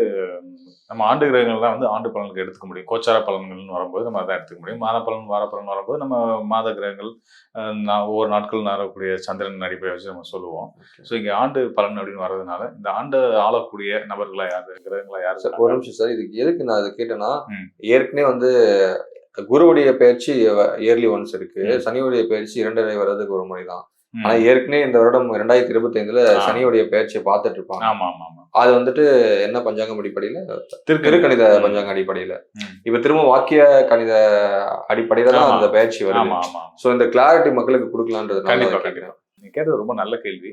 நம்ம ஆண்டு கிரகங்கள் தான் வந்து ஆண்டு பலன்களுக்கு எடுத்துக்க முடியும். கோச்சார பலன்கள்னு வரும்போது நம்ம அதான் எடுத்துக்க முடியும். மாத பலன், வார பலன் வரும்போது நம்ம மாத கிரகங்கள், ஒவ்வொரு நாட்கள் நடக்கக்கூடிய சந்திரன் அடிப்படை வச்சு நம்ம சொல்லுவோம். ஸோ இங்கே ஆண்டு பலன் அப்படின்னு வர்றதுனால இந்த ஆண்டு ஆளக்கூடிய நபர்களா யாரு, கிரகங்களா யாரு? சார் ஒரு நிமிஷம் சார், இதுக்கு எதுக்கு நான் அதை கேட்டேன்னா, ஏற்கனவே வந்து குருவுடைய பயிற்சி இயர்லி ஒன்ஸ் இருக்கு, சனியுடைய பயிற்சி 2.5 வருடத்துக்கு ஒரு முறை தான். ஆனா ஏற்கனவே இந்த வருடம் 2025ல சனியுடைய பயிற்சியை பார்த்துட்டு இருப்பாங்க. அது வந்துட்டு என்ன பஞ்சாங்கம் அடிப்படையில? திருக்கணித பஞ்சாங்க அடிப்படையில. இப்ப திரும்ப வாக்கிய கணித அடிப்படையில தான் அந்த பயிற்சி வருது. சோ இந்த கிளாரிட்டி மக்களுக்கு கொடுக்கலான்றதுனால கேட்கிறேன். நீங்க கேட்டது ரொம்ப நல்ல கேள்வி.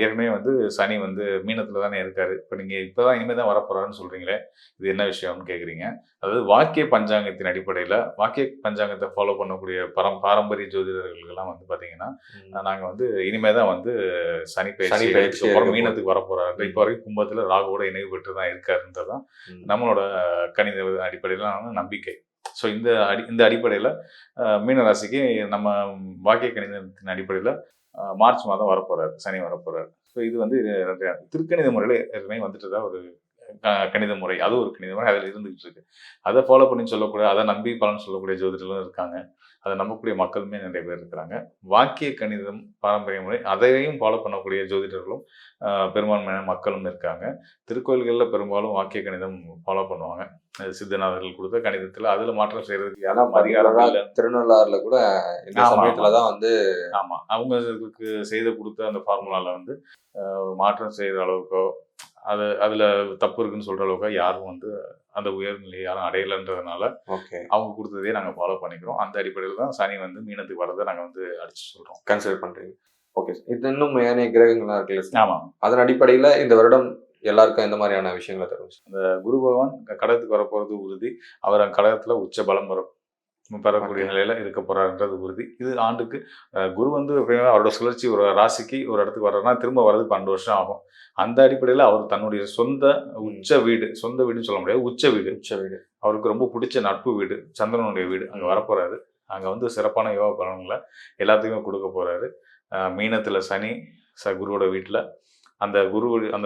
ஏற்கனவே வந்து சனி வந்து மீனத்துல தானே இருக்காரு. இப்போ நீங்க இப்பதான் இனிமேல் தான் வரப்போறாருன்னு சொல்றீங்களே, இது என்ன விஷயம்னு கேட்குறீங்க. அதாவது வாக்கிய பஞ்சாங்கத்தின் அடிப்படையில் வாக்கிய பஞ்சாங்கத்தை ஃபாலோ பண்ணக்கூடிய பாரம்பரிய ஜோதிடர்கள்லாம் வந்து பார்த்தீங்கன்னா, நாங்கள் வந்து இனிமே தான் வந்து சனி பயிற்சி மீனத்துக்கு வரப்போறாரு. இப்போ வரைக்கும் கும்பத்துல ராகுவோட இணைவு பெற்று தான் இருக்காருன்றதான் நம்மளோட கணித அடிப்படையிலான நம்பிக்கை. ஸோ இந்த அடிப்படையில் மீனராசிக்கு நம்ம வாக்கிய கணிதத்தின் அடிப்படையில் மார்ச் மாதம் வரப்போறாரு, சனி வரப்போறாரு. ஸோ இது வந்து திருக்கணித முறையில் ஏற்கனவே வந்துட்டு தான் ஒரு கணித முறை, அது ஒரு கணித முறை அதில் இருந்துகிட்டு இருக்கு. அதை ஃபாலோ பண்ணி சொல்லக்கூடிய, அதை நம்பி பலன் சொல்லக்கூடிய ஜோதிடர்களும் இருக்காங்க, அதை நம்பக்கூடிய மக்களுமே நிறைய பேர் இருக்கிறாங்க. வாக்கிய கணிதம் பாரம்பரிய முறை அதையும் ஃபாலோ பண்ணக்கூடிய ஜோதிடர்களும் பெரும்பான்மையான மக்களும் இருக்காங்க. திருக்கோயில்களில் பெரும்பாலும் வாக்கிய கணிதம் ஃபாலோ பண்ணுவாங்க. சித்தநாதர்கள் கொடுத்த கணிதத்தில் அதில் மாற்றம் செய்யறதுக்கு திருநள்ளாறுல கூட இந்த சமயத்துலதான் வந்து அவங்களுக்கு செய்து கொடுத்த அந்த ஃபார்முலால வந்து மாற்றம் செய்யற அளவுக்கோ அதுல தப்பு இருக்குன்னு சொல்ற அளவுக்கு யாரும் வந்து அந்த உயர்நிலையை யாரும் அடையலைன்றதுனால அவங்க கொடுத்ததே நாங்க ஃபாலோ பண்ணிக்கிறோம். அந்த அடிப்படையில் தான் சனி வந்து மீனத்துக்கு வரதை நாங்க வந்து அடிச்சு சொல்றோம், கன்சிடர் பண்றீங்க. ஓகே, இது இன்னும் ஏனைய கிரகங்கள்லாம் இருக்குல்ல, ஆமா, அதன் அடிப்படையில இந்த வருடம் எல்லாருக்கும் எந்த மாதிரியான விஷயங்களை தரும்? அந்த குரு பகவான் கடகத்துக்கு வரப்போறது உறுதி. அவர் கடகத்துல உச்ச பலம் பெறக்கூடிய நிலையில இருக்க போறாருன்றது உறுதி. இது ஆண்டுக்கு குரு வந்து அவரோட சுழற்சி ஒரு ராசிக்கு ஒரு இடத்துக்கு வர்றதுனா திரும்ப வர்றதுக்கு 12 வருஷம் ஆகும். அந்த அடிப்படையில் அவர் தன்னுடைய சொந்த சொந்த வீடுன்னு சொல்ல முடியாது, உச்ச வீடு அவருக்கு ரொம்ப பிடிச்ச நட்பு வீடு, சந்திரனுடைய வீடு, அங்கே வரப்போறாரு. அங்கே வந்து சிறப்பான யோகா பலன்களை எல்லாத்துக்குமே கொடுக்க போறாரு. மீனத்துல சனி குருவோட வீட்டில் அந்த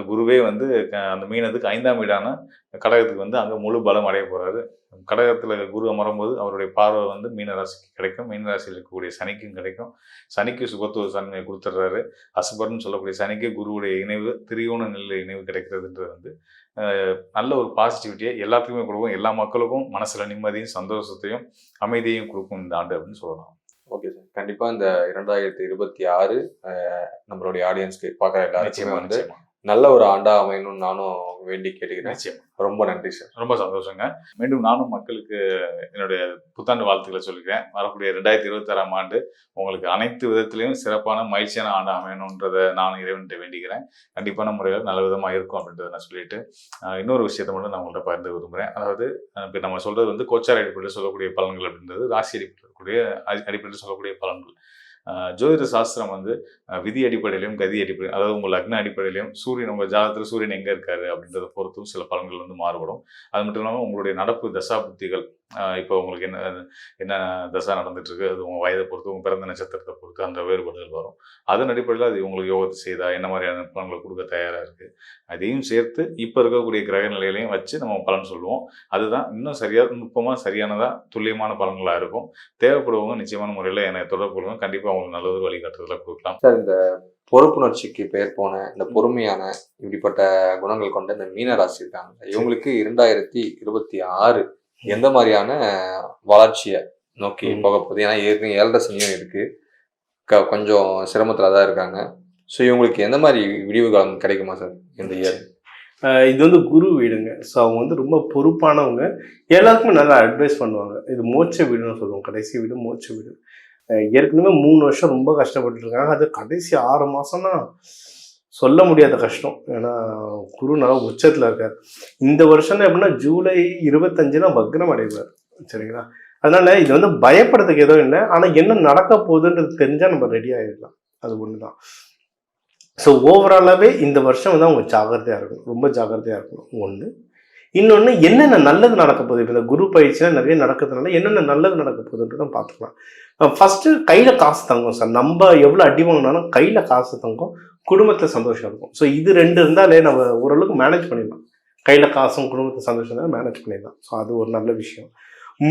குருவே வந்து அந்த மீனத்துக்கு 5ஆம் வீடான கடகத்துக்கு வந்து அங்கே முழு பலம் அடைய போறாரு. கடகத்தில் குரு அமரும்போது அவருடைய பார்வை வந்து மீனராசிக்கு கிடைக்கும், மீனராசியில் இருக்கக்கூடிய சனிக்கும் கிடைக்கும். சனிக்கு சுபத்துவ தன்மையை கொடுத்துட்றாரு. அசுபர்னு சொல்லக்கூடிய சனிக்கு குருவுடைய இணைவு, திரியோண நிலை இணைவு கிடைக்கிறதுன்றது வந்து நல்ல ஒரு பாசிட்டிவிட்டியை எல்லாத்துக்குமே கொடுக்கும். எல்லா மக்களுக்கும் மனசுல நிம்மதியும் சந்தோஷத்தையும் அமைதியையும் கொடுக்கும் இந்த ஆண்டு அப்படின்னு சொல்லலாம். ஓகே சார், கண்டிப்பா இந்த 2026 நம்மளுடைய ஆடியன்ஸ்க்கு பார்க்குற எல்லாருக்குமே வந்து நல்ல ஒரு ஆண்டா அமையணும்னு நானும் வேண்டி கேட்டுக்கிறேன். நிச்சயம். ரொம்ப நன்றி சார். ரொம்ப சந்தோஷங்க. மீண்டும் நானும் மக்களுக்கு என்னுடைய புத்தாண்டு வாழ்த்துக்களை சொல்லிக்கிறேன். வரக்கூடிய 2026ஆம் ஆண்டு உங்களுக்கு அனைத்து விதத்திலையும் சிறப்பான மகிழ்ச்சியான ஆண்டு அமையணுன்றதை நான் இறைவன்கிட்ட வேண்டிக்கிறேன். கண்டிப்பான முறையில் நல்ல விதமாக இருக்கும் அப்படின்றத நான் சொல்லிட்டு இன்னொரு விஷயத்தை மட்டும் நான் உங்கள்கிட்ட பகிர்ந்து விரும்புகிறேன். அதாவது இப்போ நம்ம சொல்கிறது வந்து கோச்சார் அடிப்படையில் சொல்லக்கூடிய பலன்கள் அப்படின்றது ராசி அடிப்படையில் சொல்லக்கூடிய பலன்கள். ஜோதிட சாஸ்திரம் வந்து விதி அடிப்படையிலையும் கதி அடிப்படையிலும், அதாவது உங்கள் லக்ன அடிப்படையிலையும் சூரியன், உங்கள் ஜாதகத்தில் சூரியன் எங்கே இருக்காரு அப்படின்றத பொறுத்தும் சில பலன்கள் வந்து மாறுபடும். அது மட்டும் இல்லாமல் உங்களுடைய நடப்பு தசா புத்திகள், இப்போ உங்களுக்கு என்ன தசா நடந்துட்டு இருக்கு, அது உங்கள் வயதை பொறுத்து, உங்கள் பிறந்த நட்சத்திரத்தை பொறுத்து அந்த வேறுபாடுகள் வரும். அதன் அடிப்படையில் அது உங்களுக்கு யோகத்தை செய்தா என்ன மாதிரியான பலன்களை கொடுக்க தயாராக இருக்குது, அதையும் சேர்த்து இப்போ இருக்கக்கூடிய கிரக நிலையிலையும் வச்சு நம்ம பலன் சொல்லுவோம். அதுதான் இன்னும் நுட்பமாக சரியானதாக துல்லியமான பலன்களாக இருக்கும். தேவைப்படுவவங்க நிச்சயமான முறையில் என்னை தொடர்பு கொள்ளுங்க. கண்டிப்பாக அவங்களுக்கு நல்ல ஒரு வழிகாட்டுதலை கொடுக்கலாம் சார். இந்த பொறுப்புணர்ச்சிக்கு பெயர் போன இந்த பொறுமையான இப்படிப்பட்ட குணங்கள் கொண்ட இந்த மீன ராசி இருக்காங்க, இவங்களுக்கு 2026 எந்த மாதிரியான வளர்ச்சியை நோக்கி போக போகுது? ஏன்னா ஏற்கனவே 7.5 சனியும் இருக்கு, கொஞ்சம் சிரமத்துல தான் இருக்காங்க. ஸோ இவங்களுக்கு எந்த மாதிரி விடிவு காலம் கிடைக்குமா சார் இந்த இயர்? இது வந்து குரு வீடுங்க. ஸோ அவங்க வந்து ரொம்ப பொறுப்பானவங்க, எல்லாருக்குமே நல்லா அட்வைஸ் பண்ணுவாங்க. இது மோட்ச வீடுன்னு சொல்லுவோம், கடைசி வீடு மோட்ச வீடு. ஏற்கனவே 3 வருஷம் ரொம்ப கஷ்டப்பட்டு இருக்காங்க. அது கடைசி 6 மாசம்னா சொல்ல முடியாத கஷ்டம். ஏன்னா குரு நல்லா உச்சத்தில் இருக்கார். இந்த வருஷம் எப்படின்னா ஜூலை 25 வக்ரம் அடைவார். சரிங்களா? அதனால இது வந்து பயப்படுறதுக்கு எதுவும் இல்லை. ஆனால் என்ன நடக்க போகுதுன்றது தெரிஞ்சால் நம்ம ரெடி ஆகிடலாம். அது ஒன்று தான். ஸோ ஓவராலாகவே இந்த வருஷம் வந்து அவங்க ஜாகிரதையாக இருக்கணும், ரொம்ப ஜாகிரதையாக இருக்கணும். ஒன்று. இன்னொன்று, என்னென்ன நல்லது நடக்க போகுது. இப்போ இந்த குரு பயிற்சிலாம் நிறைய நடக்கிறதுனால என்னென்ன நல்லது நடக்க போகுதுன்றதும் பார்த்துக்கலாம். ஃபஸ்ட்டு கையில் காசு தங்கும் சார். நம்ம எவ்வளோ அடி வாங்கினாலும் கையில் காசு தங்கும், குடும்பத்தில் சந்தோஷம் இருக்கும். ஸோ இது 2 இருந்தாலே நம்ம ஓரளவுக்கு மேனேஜ் பண்ணிடலாம். கையில் காசும் குடும்பத்தில் சந்தோஷம் தான் மேனேஜ் பண்ணிடலாம். ஸோ அது ஒரு நல்ல விஷயம்.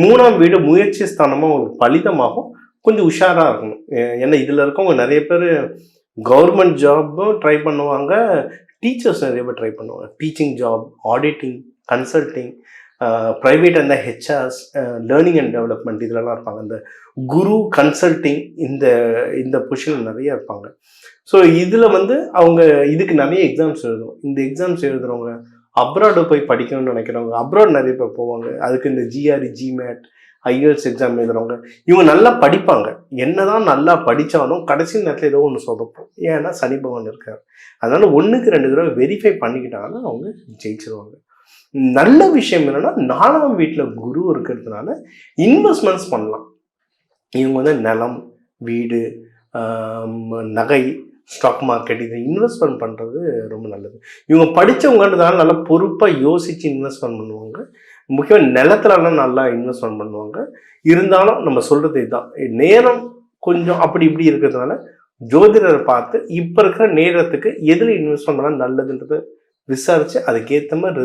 3ஆம் வீடு முயற்சி ஸ்தானமாக உங்களுக்கு பலிதமாகும். கொஞ்சம் உஷாராக இருக்கணும். ஏன்னா இதில் இருக்கவங்க நிறைய பேர் கவர்மெண்ட் ஜாப்பும் ட்ரை பண்ணுவாங்க, டீச்சர்ஸ் நிறைய பேர் ட்ரை பண்ணுவாங்க. Teaching job, auditing, consulting, private அந்த ஹெச்ஆர்ஸ், லேர்னிங் அண்ட் டெவலப்மெண்ட் இதிலலாம் இருப்பாங்க. இந்த குரு கன்சல்டிங் இந்த பொசிஷன் நிறைய இருப்பாங்க. ஸோ இதில் வந்து அவங்க இதுக்கு நிறைய எக்ஸாம்ஸ் எழுதணும். இந்த எக்ஸாம்ஸ் எழுதுறவங்க, அப்ராடு போய் படிக்கணும்னு நினைக்கிறவங்க அப்ராட் நிறைய பேர் போவாங்க. அதுக்கு இந்த ஜிஆர்இ, ஜிமேட், ஐஎல்ஸ் எக்ஸாம் எழுதுறவங்க இவங்க நல்லா படிப்பாங்க. என்னதான் நல்லா படித்தாலும் கடைசி நேரத்தில் ஏதோ ஒன்று சொதப்போம். ஏன்னா சனி பகவான் இருக்கார். அதனால 1க்கு 2 தடவை வெரிஃபை பண்ணிக்கிட்டாங்கன்னா அவங்க ஜெயிச்சிருவாங்க. நல்ல விஷயம் என்னன்னா 4ஆம் வீட்டில் குரு இருக்கிறதுனால இன்வெஸ்ட்மெண்ட்ஸ் பண்ணலாம். இவங்க வந்து நிலம், வீடு, நகை, ஸ்டாக் மார்க்கெட் இதை இன்வெஸ்ட்மெண்ட் பண்ணுறது ரொம்ப நல்லது. இவங்க படித்தவங்கன்றதால நல்லா பொறுப்பாக யோசித்து இன்வெஸ்ட்மெண்ட் பண்ணுவாங்க. முக்கியமாக நிலத்துலலாம் நல்லா இன்வெஸ்ட்மெண்ட் பண்ணுவாங்க. இருந்தாலும் நம்ம சொல்கிறது இதுதான், நேரம் கொஞ்சம் அப்படி இப்படி இருக்கிறதுனால ஜோதிடரை பார்த்து இப்போ இருக்கிற நேரத்துக்கு எதில் இன்வெஸ்ட்மெண்ட் பண்ணால் நல்லதுன்றதை விசாரித்து அதுக்கேற்ற மாதிரி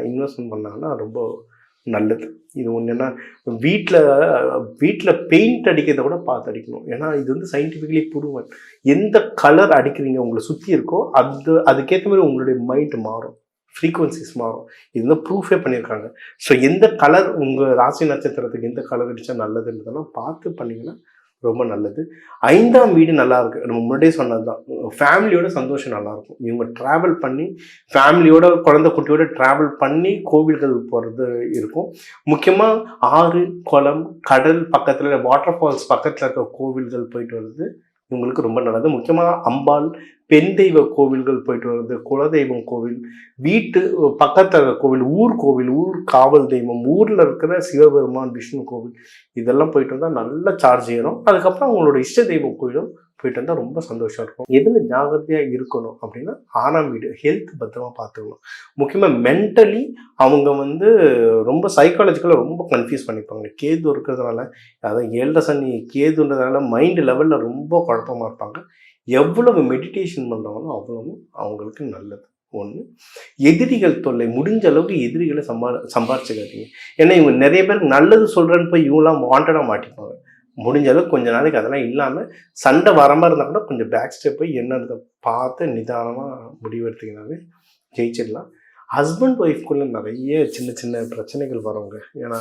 இன்வெஸ்ட்மெண்ட் பண்ணாங்கன்னா ரொம்ப நல்லது. இது ஒன்று என்ன, வீட்டில் பெயிண்ட் அடிக்கிறத கூட பார்த்து அடிக்கணும். ஏன்னா இது வந்து சயின்டிஃபிக்கலி ப்ரூவன். எந்த கலர் அடிக்கிறீங்க உங்களை சுற்றி இருக்கோ அதுக்கேற்ற மாதிரி உங்களுடைய மைண்ட் மாறும், ஃப்ரீக்குவன்சிஸ் மாறும். இது வந்து ப்ரூஃபே பண்ணியிருக்காங்க. ஸோ எந்த கலர் உங்கள் ராசி நட்சத்திரத்துக்கு எந்த கலர் அடித்தா நல்லதுன்றதெல்லாம் பார்த்து பண்ணிங்கன்னா ரொம்ப நல்லது. 5ஆம் வீடு நல்லா இருக்கு. நம்ம முன்னாடியே சொன்னது தான், ஃபேமிலியோட சந்தோஷம் நல்லா இருக்கும். இவங்க ட்ராவல் பண்ணி ஃபேமிலியோட குழந்தை குட்டியோட ட்ராவல் பண்ணி கோவில்கள் போகிறது இருக்கும். முக்கியமாக ஆறு, குளம், கடல் பக்கத்தில், வாட்டர் ஃபால்ஸ் பக்கத்தில் இருக்க கோவில்கள் போயிட்டு வருது இவங்களுக்கு ரொம்ப நல்லது. முக்கியமாக அம்பாள், பெண் தெய்வ கோவில்கள் போயிட்டு வருது, குலதெய்வம் கோவில், வீட்டு பக்கத்தில் கோவில், ஊர் காவல் தெய்வம், ஊரில் இருக்கிற சிவபெருமான், விஷ்ணு கோவில் இதெல்லாம் போயிட்டு வந்தால் நல்ல சார்ஜ் ஏறும். அதுக்கப்புறம் அவங்களோட இஷ்ட தெய்வம் கோயிலும் போயிட்டு வந்தால் ரொம்ப சந்தோஷம் இருக்கும். எதில் ஜாகிரதையாக இருக்கணும் அப்படின்னா 6ஆம் வீடு, ஹெல்த் பத்திரமா பார்த்துக்கணும். முக்கியமாக மென்டலி அவங்க வந்து ரொம்ப சைக்காலஜிக்கலாக ரொம்ப கன்ஃபியூஸ் பண்ணிப்பாங்க. கேது இருக்கிறதுனால, அதான் 7.5 சனி கேதுன்றதுனால மைண்டு லெவலில் ரொம்ப குழப்பமாக இருப்பாங்க. எவ்வளவு மெடிடேஷன் பண்ணுறாங்களோ அவ்வளவு அவங்களுக்கு நல்லது. ஒன்று. எதிரிகள் தொல்லை, முடிஞ்ச அளவுக்கு எதிரிகளை சம்பாரிச்சுக்காதீங்க. ஏன்னா இவங்க நிறைய பேருக்கு நல்லது சொல்கிறேன்னு போய் இவங்களாம் வாண்டடாக மாட்டிப்பாங்க. முடிஞ்ச அளவுக்கு கொஞ்ச நாளைக்கு அதெல்லாம் இல்லாமல் சண்டை வர மாதிரி இருந்தால் கூட கொஞ்சம் பேக் ஸ்டெப் போய் என்னன்றதை பார்த்து நிதானமாக முடிவெடுத்தீங்கன்னாவே ஜெயிச்சிடலாம். ஹஸ்பண்ட் ஒய்ஃப்குள்ளே நிறைய சின்ன பிரச்சனைகள் வரவங்க. ஏன்னா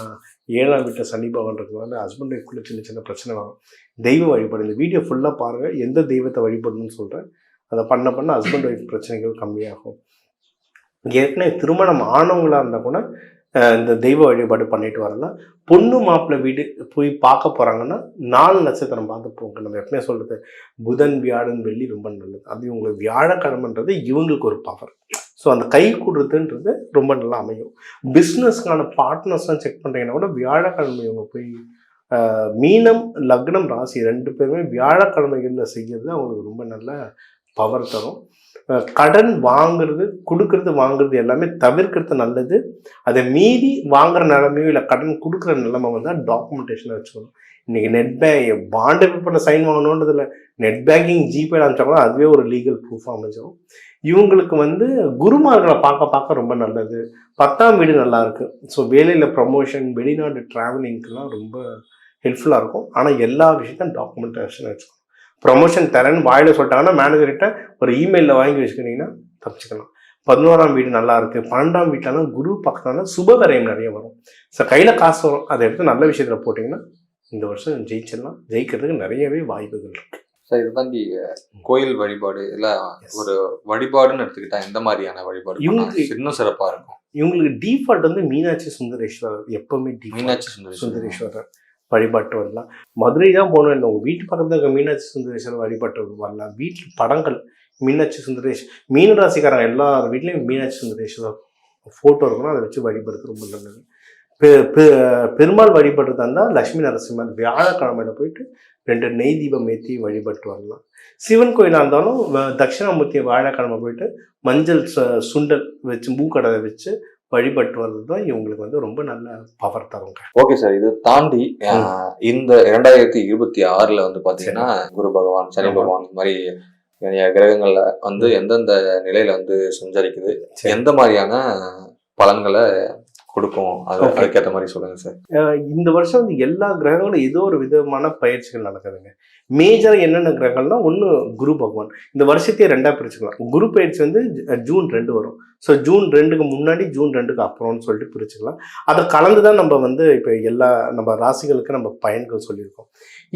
7ஆம் வீட்டில் சனி பகவான் இருக்கிறதுனால ஹஸ்பண்ட் ஒய்ஃப்குள்ளே சின்ன பிரச்சனை வரும். தெய்வ வழிபாடு, இந்த வீடியோ ஃபுல்லாக பாருங்கள், எந்த தெய்வத்தை வழிபடணும்னு சொல்கிறேன். அதை பண்ண ஹஸ்பண்ட் ஒய்ஃப் பிரச்சனைகள் கம்மியாகும். ஏற்கனவே திருமணம் ஆனவங்களா இருந்தால் கூட இந்த தெய்வ வழிபாடு பண்ணிட்டு வரலாம். பொண்ணு மாப்பிள்ளை வீடு போய் பார்க்க போகிறாங்கன்னா 4 நட்சத்திரம் பார்த்து போங்க. நம்ம எப்பவுமே சொல்கிறது புதன் வியாழன் வெள்ளி ரொம்ப நல்லது. அது இவங்களுக்கு வியாழக்கிழமைன்றது இவங்களுக்கு ஒரு பவர். ஸோ அந்த கை கொடுறதுன்றது ரொம்ப நல்லா அமையும். பிஸ்னஸ்க்கான பார்ட்னர்ஸ்லாம் செக் பண்ணுறீங்கன்னா கூட வியாழக்கிழமை இவங்க போய் மீனம் லக்னம் ராசி 2 பேருமே வியாழக்கிழமைகளில் செய்கிறது அவங்களுக்கு ரொம்ப நல்ல பவர் தரும். கடன் வாங்குறது கொடுக்கறது வாங்குறது எல்லாமே தவிர்க்கிறது நல்லது. அதை மீறி வாங்குற நிலைமையோ இல்லை கடன் கொடுக்குற நிலைமை வந்தால் டாக்குமெண்டேஷனை வச்சுக்கணும். இன்றைக்கி நெட் பாண்டு பேப்பரில் சைன் வாங்கணுன்றது இல்லை, நெட் பேங்கிங் ஜிபே அனுப்பிச்சாங்கன்னா அதுவே ஒரு லீகல் ப்ரூஃப் அமைஞ்சிடும். இவங்களுக்கு குருமார்களை பார்க்க ரொம்ப நல்லது. 10ஆம் வீடு நல்லா இருக்கு. ஸோ வேலையில் ப்ரமோஷன் வெளிநாடு ட்ராவலிங்க்குலாம் ரொம்ப ஹெல்ப்ஃபுல்லாக இருக்கும். ஆனால் எல்லா விஷயத்தையும் டாக்குமெண்டேஷன் வச்சுக்கணும். ப்ரமோஷன் தரேன்னு வாயில் சொல்லிட்டாங்கன்னா மேனேஜர்கிட்ட ஒரு இமெயிலில் வாங்கி வச்சுக்கிட்டிங்கன்னா தப்பிச்சுக்கலாம். 11ஆம் வீடு நல்லா இருக்குது. 12ஆம் வீட்டிலலாம் குரு பக்கத்தான சுபகரையும் நிறைய வரும். ஸோ கையில் காசு வரும். அதை எடுத்து நல்ல விஷயத்தில் போட்டிங்கன்னா இந்த வருஷம் ஜெயிச்சிடலாம். ஜெயிக்கிறதுக்கு நிறையவே வாய்ப்புகள் இருக்குது. சார் இதை தாண்டி கோயில் வழிபாடு இல்லை ஒரு வழிபாடுன்னு எடுத்துக்கிட்டா எந்த மாதிரியான வழிபாடு இவங்களுக்கு இன்னும் சிறப்பாக இருக்கும்? இவங்களுக்கு டிஃபால்ட் மீனாட்சி சுந்தரேஸ்வரர். எப்பவுமே மீனாட்சி சுந்தரேஸ்வரர் வழிபாட்டு வரலாம். மதுரை தான் போகணும் இல்லை, உங்கள் வீட்டு பக்கத்தில் இருக்க மீனாட்சி சுந்தரேஸ்வரர் வழிபாட்டு வரலாம். வீட்டில் படங்கள் மீனாட்சி சுந்தரேஸ்வரர் மீனராசிக்காரங்க எல்லார் வீட்லேயும் மீனாட்சி சுந்தரேஸ்வரர் ஃபோட்டோ இருக்கணும். அதை வச்சு வழிபடுறது ரொம்ப நல்லது. பெருமாள் வழிபடுறதா இருந்தால் லட்சுமி நரசிம்மர் வியாழக்கிழமையில் போயிட்டு 2 நெய் தீபம் ஏற்றி வழிபட்டு வரலாம். சிவன் கோயிலாக இருந்தாலும் தட்சிணாமூர்த்தி வியாழக்கிழமை போயிட்டு மஞ்சள் சுண்டல் வச்சு மூக்கடலை வச்சு வழிபட்டு வர்றது தான் இவங்களுக்கு ரொம்ப நல்ல பவர் தருங்க. ஓகே சார், இது தாண்டி இந்த 2026 பாத்தீங்கன்னா குரு பகவான், சனி பகவான் இந்த மாதிரி கிரகங்கள்ல எந்தெந்த நிலையில சஞ்சரிக்குது, எந்த மாதிரியான பலன்களை கொடுக்கும், அதுக்கேற்ற மாதிரி சொல்லுங்க சார். இந்த வருஷம் எல்லா கிரகங்களும் ஏதோ ஒரு விதமான பயிற்சிகள் நடக்குதுங்க. மேஜரா என்னென்ன கிரகங்கள்னா, ஒன்று குரு பகவான். இந்த வருஷத்தையே 2ஆக பிரிச்சுக்கலாம். குரு பயிற்சி ஜூன் 2 வரும். ஸோ ஜூன் 2க்கு முன்னாடி ஜூன் 2க்கு அப்புறம்னு சொல்லிட்டு பிரிச்சுக்கலாம். அதை கலந்து தான் நம்ம இப்போ எல்லா நம்ம ராசிகளுக்கு நம்ம பயன்கள் சொல்லியிருக்கோம்.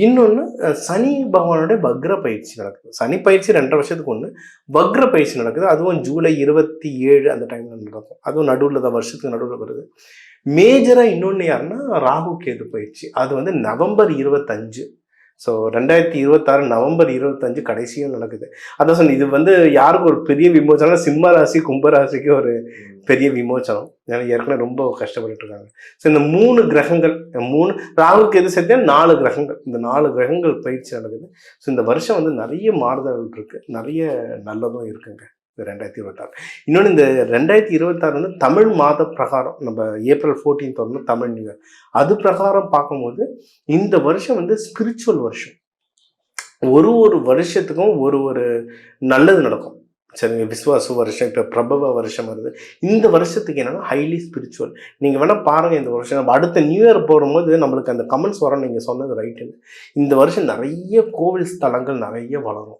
இன்னொன்று சனி பகவானுடைய வக்ர பயிற்சி நடக்குது. சனி பயிற்சி 2.5 வருஷத்துக்கு ஒன்று, வக்ர பயிற்சி நடக்குது. அதுவும் ஜூலை 27 அந்த டைமில் நடக்கும். அதுவும் நடுவில் தான், வருஷத்துக்கு நடுவில் வருது. மேஜராக இன்னொன்று யாருன்னா ராகு கேது பயிற்சி. அது நவம்பர் 25. ஸோ 2026 நவம்பர் 25 கடைசியாக நடக்குது. அதான் சொன்ன, இது யாருக்கு ஒரு பெரிய விமோச்சனம், சிம்ம ராசி கும்பராசிக்கு ஒரு பெரிய விமோச்சனம். ஏன்னா ஏற்கனவே ரொம்ப கஷ்டப்பட்டு இருக்காங்க. ஸோ இந்த 3 கிரகங்கள், 3 ராகுக்கு எது சேர்த்தா 4 கிரகங்கள், இந்த 4 கிரகங்கள் பயிற்சி நடக்குது. ஸோ இந்த வருஷம் நிறைய மாறுதல்கள் இருக்குது, நிறைய நல்லதும் இருக்குங்க. 2026 இன்னொன்று, இந்த 2026 தமிழ் மாத பிரகாரம் நம்ம ஏப்ரல் 14 வரணும் தமிழ் நியூ இயர். அது பிரகாரம் பார்க்கும்போது இந்த வருஷம் ஸ்பிரிச்சுவல் வருஷம். ஒரு வருஷத்துக்கும் ஒரு நல்லது நடக்கும். சரிங்க, விஸ்வாச வருஷம், இப்போ பிரபவ வருஷம் வருது. இந்த வருஷத்துக்கு என்னன்னா ஹைலி ஸ்பிரிச்சுவல். நீங்கள் வேணால் பாருங்கள், இந்த வருஷம் நம்ம அடுத்த நியூ இயர் போகும்போது நம்மளுக்கு அந்த கமெண்ட்ஸ் வரும். நீங்கள் சொன்னது ரைட்டுன்னு. இந்த வருஷம் நிறைய கோவில் ஸ்தலங்கள் நிறைய வளரும்.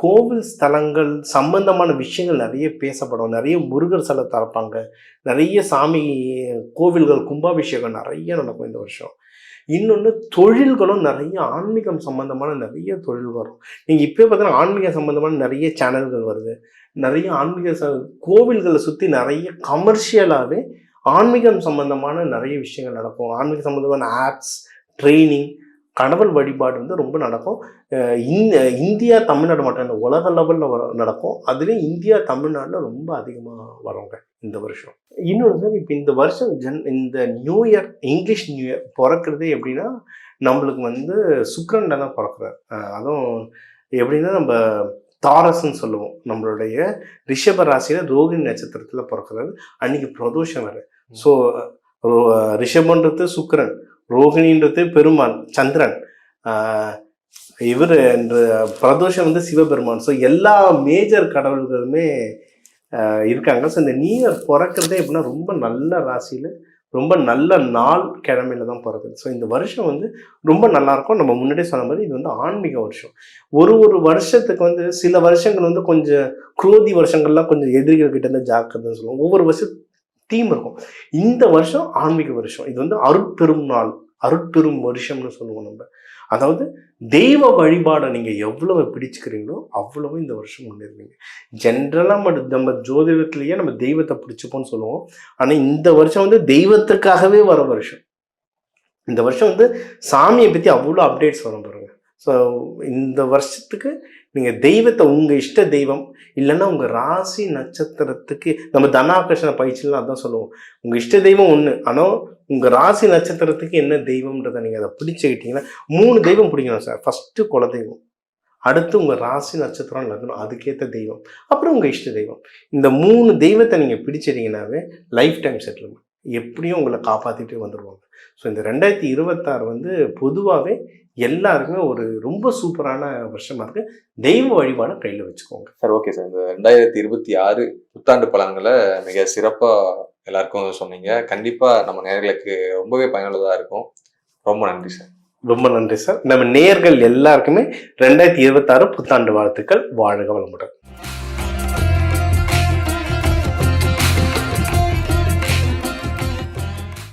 கோவில் ஸ்தலங்கள் சம்பந்தமான விஷயங்கள் நிறைய பேசப்படும். நிறைய முருகர் சிலை திறப்பாங்க, நிறைய சாமி கோவில்கள் கும்பாபிஷேகம் நிறைய நடக்கும் இந்த வருஷம். இன்னொன்று, தொழில்களும் நிறைய ஆன்மீகம் சம்பந்தமான நிறைய தொழில் வரும். நீங்கள் இப்போ பார்த்தீங்கன்னா ஆன்மீக சம்பந்தமான நிறைய சேனல்கள் வருது. நிறைய ஆன்மீக கோவில்களை சுற்றி நிறைய கமர்ஷியலாகவே ஆன்மீகம் சம்பந்தமான நிறைய விஷயங்கள் நடக்கும். ஆன்மீக சம்பந்தமான ஆப்ஸ், ட்ரைனிங், கடவுள் வழிபாடு ரொம்ப நடக்கும். இந்தியா தமிழ்நாடு மட்டும் இல்லை, உலக லெவலில் நடக்கும். அதுலேயும் இந்தியா தமிழ்நாட்டில் ரொம்ப அதிகமாக வருங்க இந்த வருஷம். இன்னொன்று, இப்போ இந்த வருஷம் இந்த new year, English new year பிறக்கிறதே எப்படின்னா, நம்மளுக்கு சுக்கிரனில் தான் பிறக்கிறார். அதுவும் எப்படின்னா, நம்ம தாரஸ்ன்னு சொல்லுவோம். நம்மளுடைய ரிஷப ராசியில் ரோகிணி நட்சத்திரத்தில் பிறக்கிறாரு. அன்னைக்கு பிரதோஷம் வேறு. ஸோ ரிஷபன்றது சுக்கிரன், ரோகிணின்றது பெருமான் சந்திரன், இவர் என்று பிரதோஷம் சிவபெருமான். ஸோ எல்லா மேஜர் கடவுள்களுமே இருக்காங்க. ஸோ இந்த நியூ இயர் பிறக்கிறதே எப்படின்னா ரொம்ப நல்ல ராசியில், ரொம்ப நல்ல நாள் கிழமையில தான் பிறக்குது. ஸோ இந்த வருஷம் ரொம்ப நல்லாயிருக்கும். நம்ம முன்னாடியே சொன்ன மாதிரி இது ஆன்மீக வருஷம். ஒரு வருஷத்துக்கு சில வருஷங்கள் கொஞ்சம் குரோதி வருஷங்கள்லாம் கொஞ்சம் எதிரிகள் கிட்ட இருந்து ஜாக்கிரதைன்னு சொல்லுவோம். ஒவ்வொரு வருஷம் தீம் இருக்கும். இந்த வருஷம் ஆன்மீக வருஷம். இது அருட்பெரும் நாள் அருட்பெரும் வருஷம்னு சொல்லுவோம் நம்ம. அதாவது தெய்வ வழிபாடை நீங்க எவ்வளவு பிடிச்சுக்கிறீங்களோ அவ்வளவு இந்த வருஷம் முன்னேறுவீங்க. ஜென்ரலா நம்ம ஜோதிடத்திலேயே நம்ம தெய்வத்தை பிடிச்சுப்போம்னு சொல்லுவோம். ஆனா இந்த வருஷம் வந்து தெய்வத்துக்காகவே வர வருஷம். இந்த வருஷம் வந்து சாமியை பத்தி அவ்வளோ அப்டேட்ஸ் வரும் பாருங்க. ஸோ இந்த வருஷத்துக்கு நீங்க தெய்வத்தை, உங்க இஷ்ட தெய்வம் இல்லைன்னா உங்க ராசி நட்சத்திரத்துக்கு, நம்ம தனாகர்ஷண பயிற்சிலாம் அதான் சொல்லுவோம், உங்க இஷ்ட தெய்வம் ஒண்ணு, ஆனா உங்க ராசி நட்சத்திரத்துக்கு என்ன தெய்வம்ன்றதை நீங்க அதை பிடிச்சுக்கிட்டீங்கன்னா 3 தெய்வம் பிடிக்கணும் சார். ஃபர்ஸ்ட் குலதெய்வம், அடுத்து உங்க ராசி நட்சத்திரம் லக்னம், அதுக்கேற்ற தெய்வம், அப்புறம் உங்க இஷ்ட தெய்வம். இந்த 3 தெய்வத்தை நீங்க பிடிச்சிட்டீங்கன்னாவே லைஃப் டைம் செட்டில்மெண்ட், எப்படியும் உங்களை காப்பாத்திட்டே வந்துடுவாங்க. ஸோ இந்த 2026 வந்து பொதுவாகவே எல்லாருக்குமே ஒரு ரொம்ப சூப்பரான வருஷமா இருக்கு. தெய்வ வழிபாடு கையில வச்சுக்கோங்க சார். ஓகே சார், இந்த 2026 புத்தாண்டு பலன்களை மிக சிறப்பா எல்லாருக்கும் சொன்னீங்க. கண்டிப்பா நம்ம நேயர்களுக்கு ரொம்பவே பயனுள்ளதா இருக்கும். ரொம்ப நன்றி சார். ரொம்ப நன்றி சார். நம்ம நேயர்கள் எல்லாருக்குமே 2026 புத்தாண்டு வாழ்த்துக்கள். வாழ்க வளமுடன்.